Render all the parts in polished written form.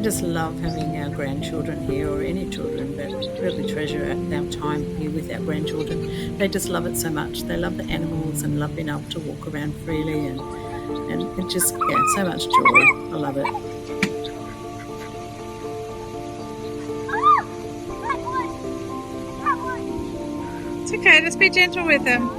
just love having our grandchildren here, or any children, but really treasure our time here with our grandchildren. They just love it so much. They love the animals and love being able to walk around freely, and it just, yeah, so much joy. I love it. It's okay, just be gentle with them.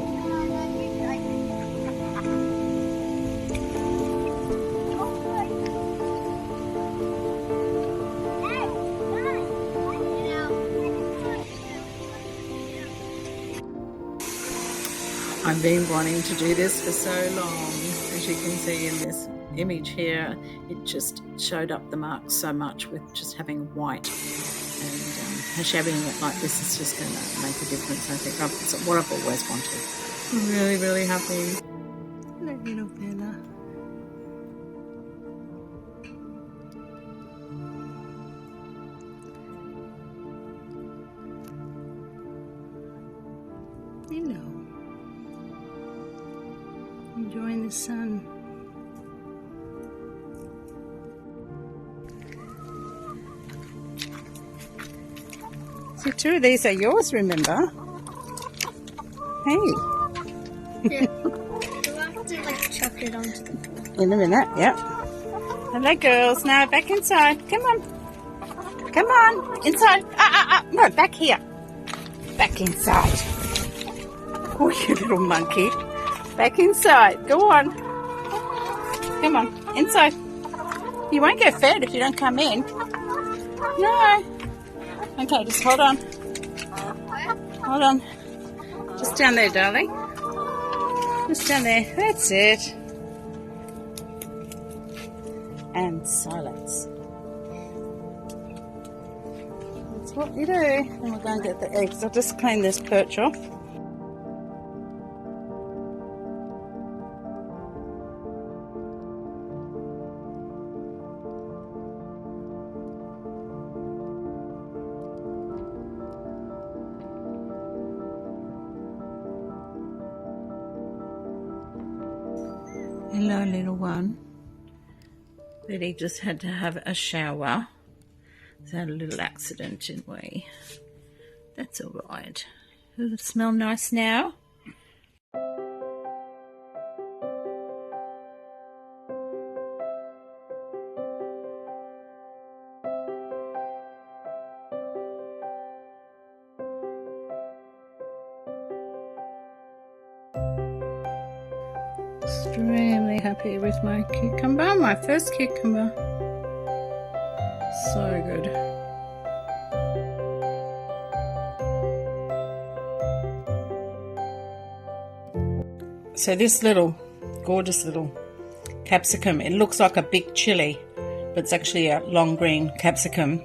I've been wanting to do this for so long. As you can see in this image here, it just showed up the marks so much with just having white, and shabbing it like this is just going to make a difference. I think it's what I've always wanted. I'm really, really happy. Hello, little Bella. Hello. Enjoying the sun. So 2 of these are yours, remember? Hey. Yeah. Do I have to like chuck it onto the floor? In a minute, yep. Hello girls, now back inside. Come on. Come on. Inside. No, back here. Back inside. Oh, you little monkey. Back inside. Go on. Come on. Inside. You won't get fed if you don't come in. No. Okay, just hold on. Hold on. Just down there, darling. Just down there. That's it. And silence. That's what we do. And we'll go and get the eggs. I'll just clean this perch off. Hello, little one. Betty just had to have a shower. He's had a little accident, didn't we? That's all right. Does it smell nice now? Extremely happy with my cucumber, my first cucumber. So good. So this little, gorgeous little capsicum, it looks like a big chili, but it's actually a long green capsicum.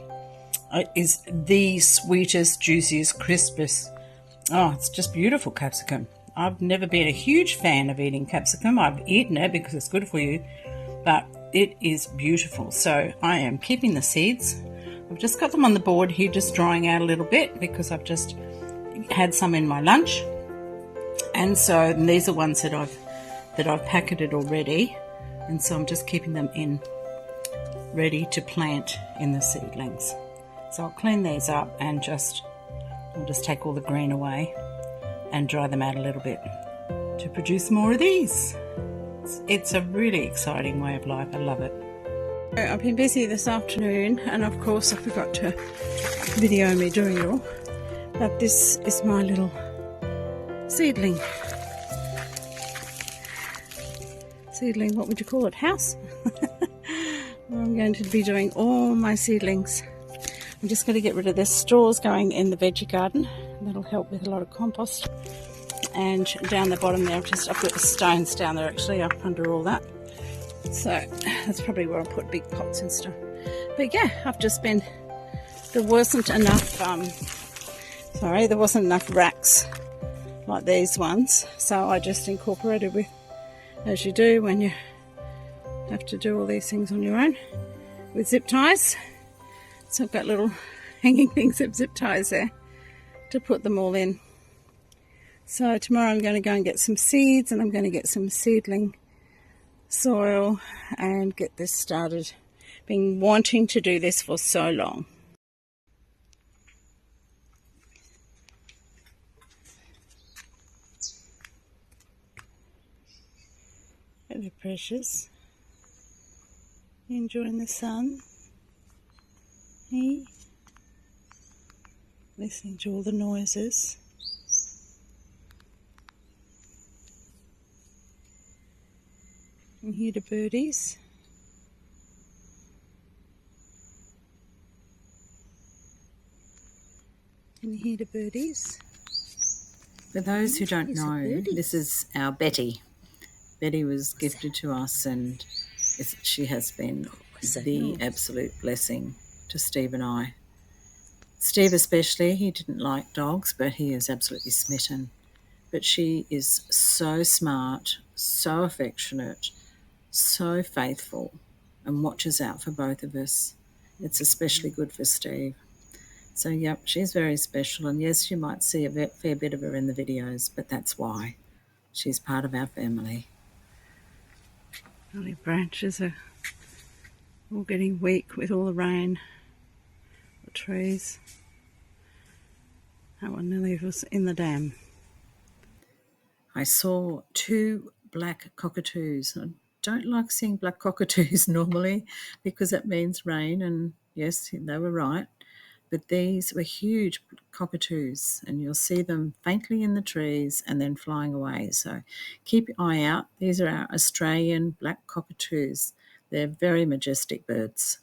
It is the sweetest, juiciest, crispest. Oh, it's just beautiful capsicum. I've never been a huge fan of eating capsicum. I've eaten it because it's good for you, but it is beautiful. So I am keeping the seeds. I've just got them on the board here, just drying out a little bit because I've just had some in my lunch. And so these are ones that I've packeted already. And so I'm just keeping them in, ready to plant in the seedlings. So I'll clean these up and I'll just take all the green away and dry them out a little bit to produce more of these. It's a really exciting way of life. I love it. I've been busy this afternoon, and of course I forgot to video me doing it all, but this is my little seedling, what would you call it, house? I'm going to be doing all my seedlings. I'm just going to get rid of the straws going in the veggie garden. That'll help with a lot of compost. And down the bottom there, I've got the stones down there actually up under all that. So that's probably where I'll put big pots and stuff. But yeah, there wasn't enough racks like these ones. So I just incorporated with, as you do when you have to do all these things on your own, with zip ties. So I've got little hanging things of zip ties there to put them all in. So tomorrow I'm going to go and get some seeds, and I'm going to get some seedling soil and get this started, Been wanting to do this for so long. Hello, precious. You enjoying the sun? Hey? Listening to all the noises. You hear the birdies? Can you hear the birdies? For those who don't know, this is our Betty. Betty was gifted to us, and she has been the absolute blessing to Steve and I. Steve especially, he didn't like dogs, but he is absolutely smitten. But she is so smart, so affectionate, so faithful, and watches out for both of us. It's especially good for Steve. So, yep, she's very special. And yes, you might see a fair bit of her in the videos, but that's why. She's part of our family. All the branches are all getting weak with all the rain. The trees. That one nearly was in the dam. I saw 2 black cockatoos. I don't like seeing black cockatoos normally because that means rain, and yes, they were right. But these were huge cockatoos, and you'll see them faintly in the trees and then flying away. So keep your eye out. These are our Australian black cockatoos. They're very majestic birds.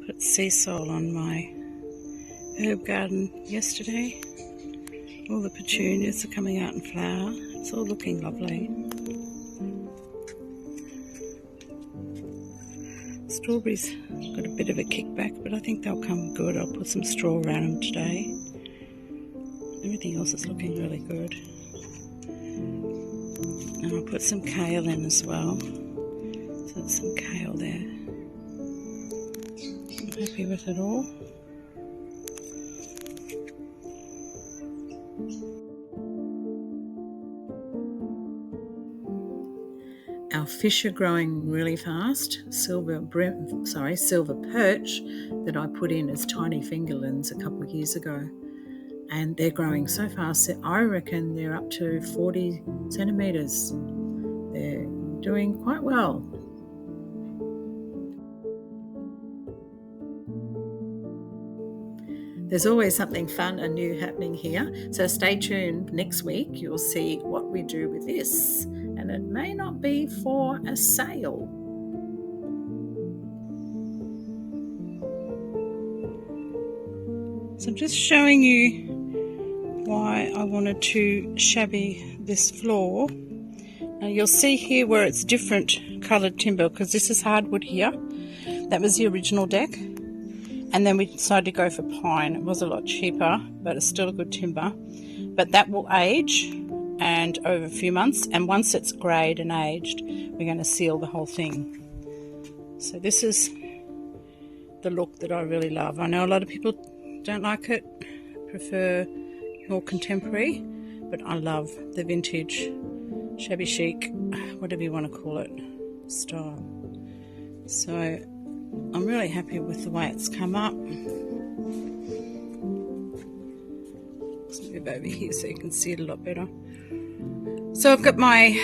Put sea salt on my herb garden yesterday. All the petunias are coming out in flower. It's all looking lovely. Strawberries got a bit of a kickback, but I think they'll come good. I'll put some straw around them today. Everything else is looking really good. And I'll put some kale in as well. So there's some kale there. I'm happy with it all. Our fish are growing really fast. Silver perch that I put in as tiny fingerlings a couple of years ago. And they're growing so fast that I reckon they're up to 40 centimetres. They're doing quite well. There's always something fun and new happening here. So stay tuned next week. You'll see what we do with this. And it may not be for a sale. So I'm just showing you why I wanted to shabby this floor. Now you'll see here where it's different coloured timber, because this is hardwood here. That was the original deck. And then we decided to go for pine. It was a lot cheaper, but it's still a good timber. But that will age and over a few months, and once it's greyed and aged, we're going to seal the whole thing. So this is the look that I really love. I know a lot of people don't like it, prefer more contemporary, but I love the vintage, shabby chic, whatever you want to call it, style. So I'm really happy with the way it's come up. Let's move over here so you can see it a lot better. So I've got my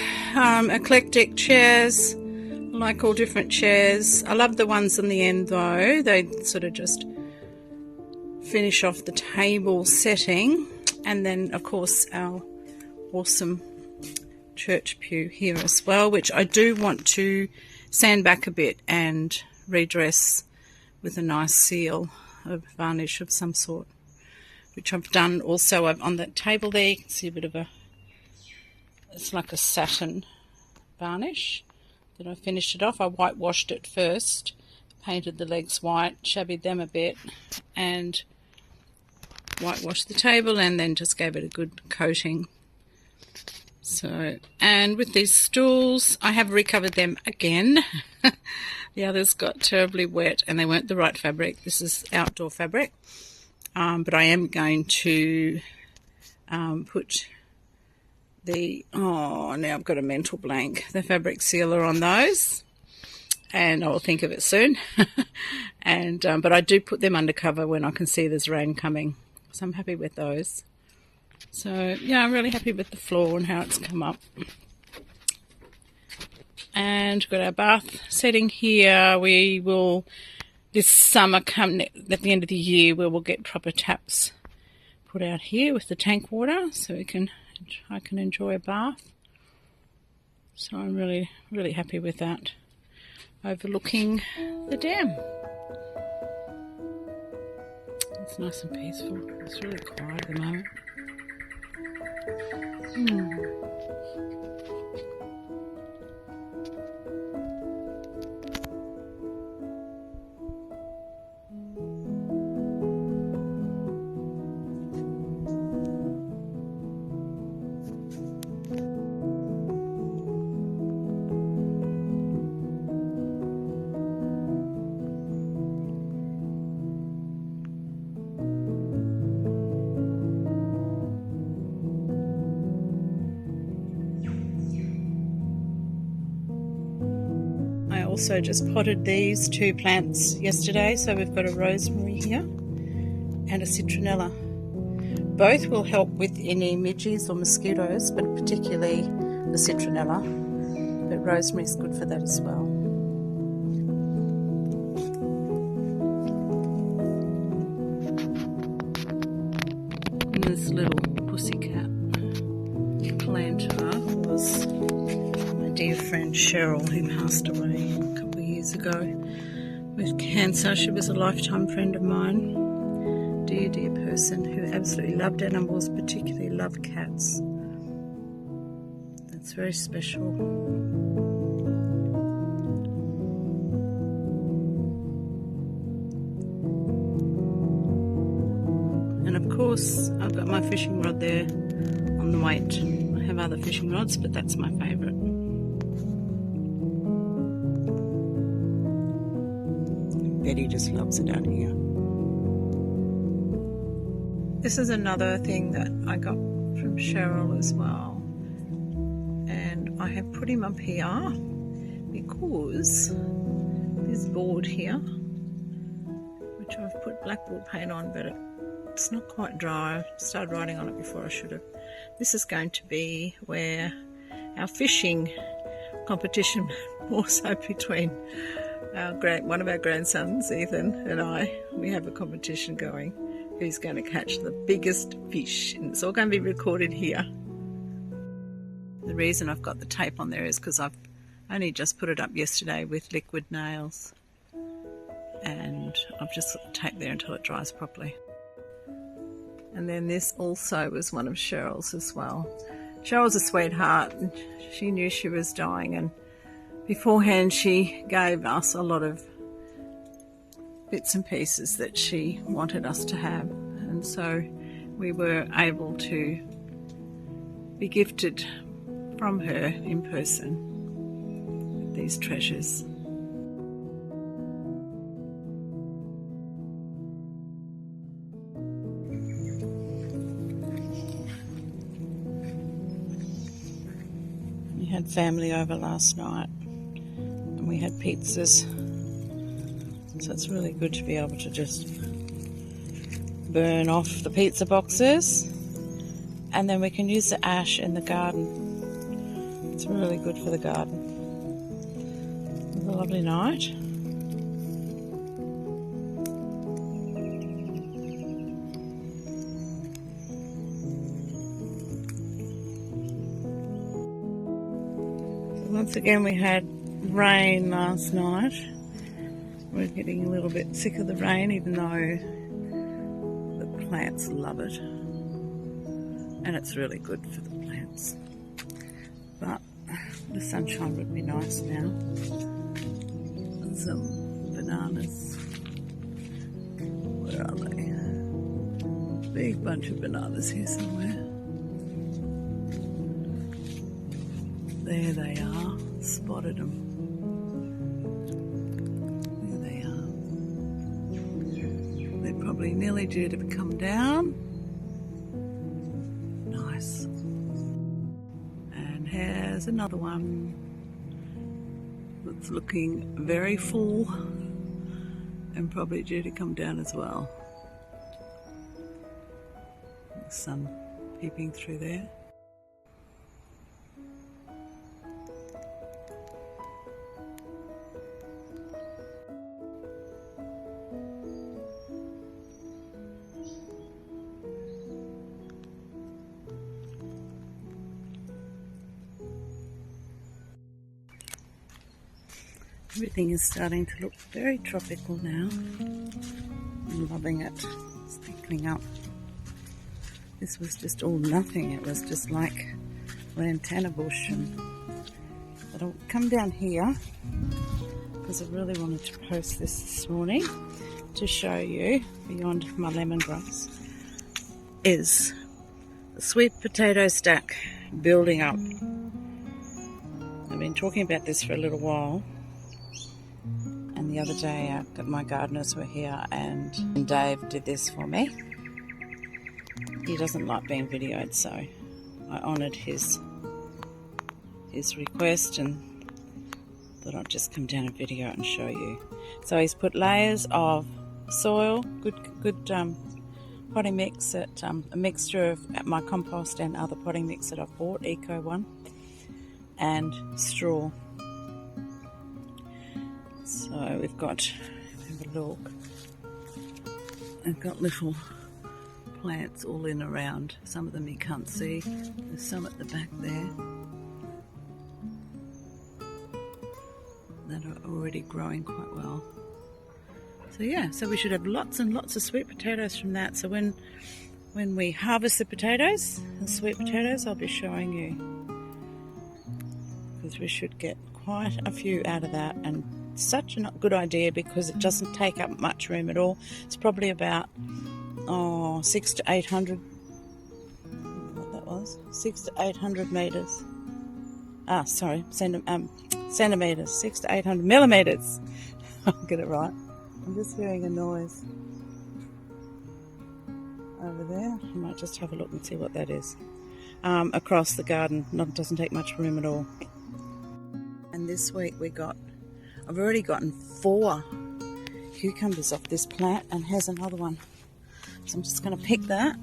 eclectic chairs. I like all different chairs. I love the ones on the end though. They sort of just finish off the table setting. And then of course our awesome church pew here as well, which I do want to sand back a bit and redress with a nice seal of varnish of some sort, which I've done also on that table there. You can see a bit of it's like a satin varnish that I finished it off. I whitewashed it first, painted the legs white, shabbied them a bit, and whitewashed the table, and then just gave it a good coating. So, and with these stools, I have recovered them again. The others got terribly wet and they weren't the right fabric. This is outdoor fabric, but I am going to put now I've got a mental blank, the fabric sealer on those, and I'll think of it soon. And but I do put them under cover when I can see there's rain coming, so I'm happy with those. So yeah, I'm really happy with the floor and how it's come up. And got our bath setting here. We will this summer come at the end of the year where we'll get proper taps put out here with the tank water, so I can enjoy a bath. So I'm really, really happy with that. Overlooking the dam. It's nice and peaceful. It's really quiet at the moment. Also just potted these two plants yesterday, so we've got a rosemary here and a citronella. Both will help with any midges or mosquitoes, but particularly the citronella, but rosemary is good for that as well. And this little pussycat planter was my dear friend Cheryl, who passed away a couple of years ago with cancer. She was a lifetime friend of mine. Dear, dear person who absolutely loved animals, particularly loved cats. That's very special. And of course, I've got my fishing rod there on the weight. I have other fishing rods, but that's my favourite. Betty just loves it down here. This is another thing that I got from Cheryl as well, and I have put him up here because this board here, which I've put blackboard paint on, but it's not quite dry. I started writing on it before I should have. This is going to be where our fishing competition, more so between one of our grandsons, Ethan, and I, we have a competition going. Who's going to catch the biggest fish, and it's all going to be recorded here. The reason I've got the tape on there is because I've only just put it up yesterday with liquid nails, and I've just got the tape there until it dries properly. And then this also was one of Cheryl's as well. Cheryl's a sweetheart, and she knew she was dying, and beforehand she gave us a lot of bits and pieces that she wanted us to have, and so we were able to be gifted from her in person with these treasures. We had family over last night and we had pizzas. So it's really good to be able to just burn off the pizza boxes, and then we can use the ash in the garden. It's really good for the garden. It was a lovely night. So once again we had rain last night. We're getting a little bit sick of the rain, even though the plants love it. And it's really good for the plants. But the sunshine would be nice now. And some bananas. Where are they? Big bunch of bananas here somewhere. There they are. Spotted them. Probably nearly due to come down. Nice. There's another one that's looking very full and probably due to come down as well. The sun peeping through there. Everything is starting to look very tropical now. I'm loving it. It's thickening up. This was just all nothing. It was just like lantana bush. But I'll come down here because I really wanted to post this morning to show you, beyond my lemongrass, is the sweet potato stack building up. I've been talking about this for a little while. And the other day my gardeners were here and Dave did this for me. He doesn't like being videoed, so I honoured his request and thought I'd just come down and video it and show you. So he's put layers of soil, good potting mix, a mixture of my compost and other potting mix that I've bought, Eco one, and straw. So we've got, have a look, I've got little plants all in around. Some of them you can't see. There's some at the back there that are already growing quite well. So yeah, so we should have lots and lots of sweet potatoes from that. So when we harvest the potatoes, the sweet potatoes, I'll be showing you, because we should get quite a few out of that. And such a good idea because it doesn't take up much room at all. It's probably about 600 to 800, what that was, 600 to 800 meters. Centimeters, 600 to 800 millimeters. I'll get it right. I'm just hearing a noise over there. I might just have a look and see what that is. Across the garden, doesn't take much room at all. And this week I've already gotten 4 cucumbers off this plant, and here's another one. So I'm just going to pick that.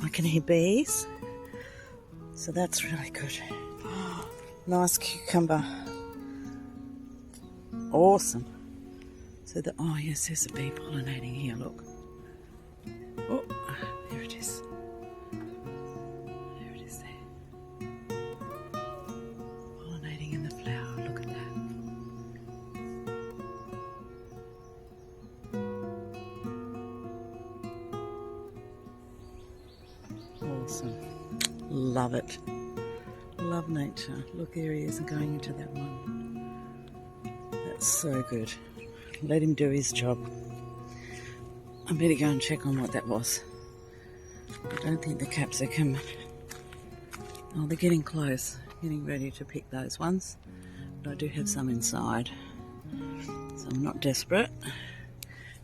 I can hear bees, so that's really good. Nice cucumber. Awesome. So oh yes, there's a bee pollinating here, look. Oh, there it is. There it is there. Pollinating in the flower, look at that. Awesome. Love it. Love nature. Look, there he is going into that one. That's so good. Let him do his job. I better go and check on what that was. I don't think the capsicum. Oh, they're getting close. Getting ready to pick those ones. But I do have some inside. So I'm not desperate.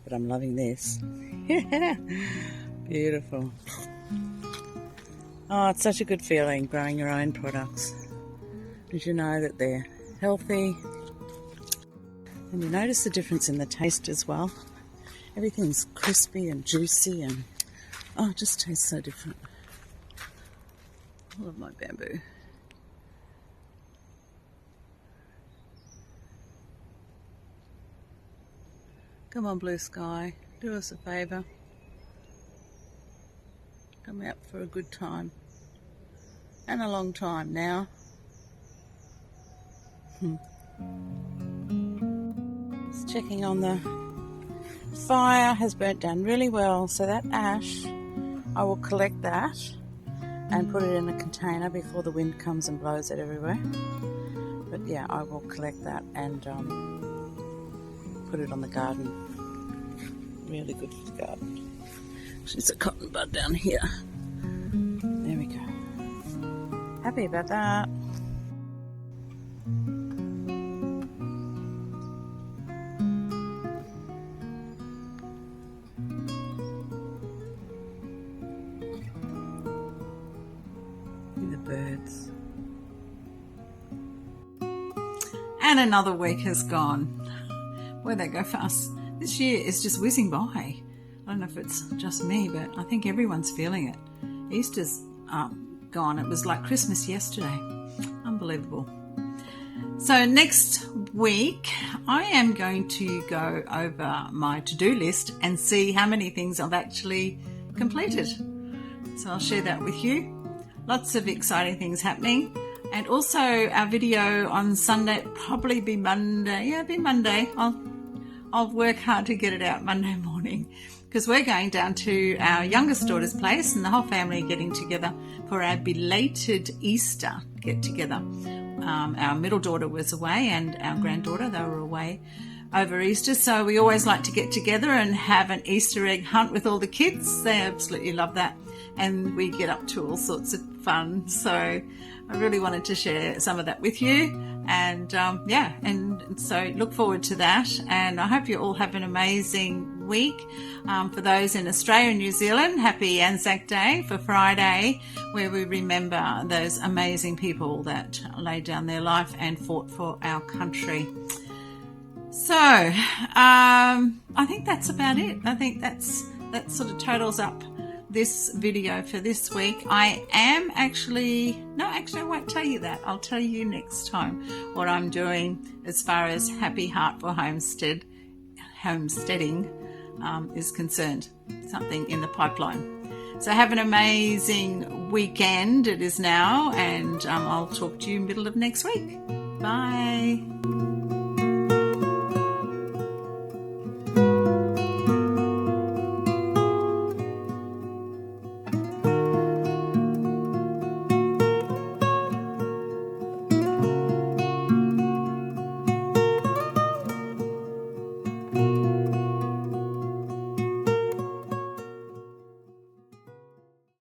But I'm loving this. Yeah. Beautiful. Oh, it's such a good feeling growing your own products. Did you know that they're healthy? And you notice the difference in the taste as well. Everything's crispy and juicy and it just tastes so different. I love my bamboo. Come on, blue sky, do us a favour. Come out for a good time. And a long time now. Just checking on the fire. Has burnt down really well, so that ash, I will collect that and put it in a container before the wind comes and blows it everywhere. But yeah, I will collect that and put it on the garden. Really good for the garden. There's a cotton bud down here. There we go. Happy about that. The birds. And another week has gone. Where'd they go fast? This year is just whizzing by. I don't know if it's just me, but I think everyone's feeling it. Easter's gone. It was like Christmas yesterday. Unbelievable. So next week, I am going to go over my to-do list and see how many things I've actually completed. So I'll share that with you. Lots of exciting things happening. And also our video on Sunday, probably be Monday. Yeah, it'll be Monday. I'll work hard to get it out Monday morning because we're going down to our youngest daughter's place and the whole family are getting together for our belated Easter get together. Our middle daughter was away and our granddaughter, they were away over Easter. So we always like to get together and have an Easter egg hunt with all the kids. They absolutely love that. And we get up to all sorts of fun. So I really wanted to share some of that with you. And and so look forward to that. And I hope you all have an amazing week. For those in Australia and New Zealand, happy Anzac Day for Friday, where we remember those amazing people that laid down their life and fought for our country. So I think that's about it. I think that sort of totals up this video for this week. I won't tell you that. I'll tell you next time what I'm doing as far as Happy Heart for homesteading is concerned. Something in the pipeline. So have an amazing weekend. It is now, and I'll talk to you middle of next week. Bye.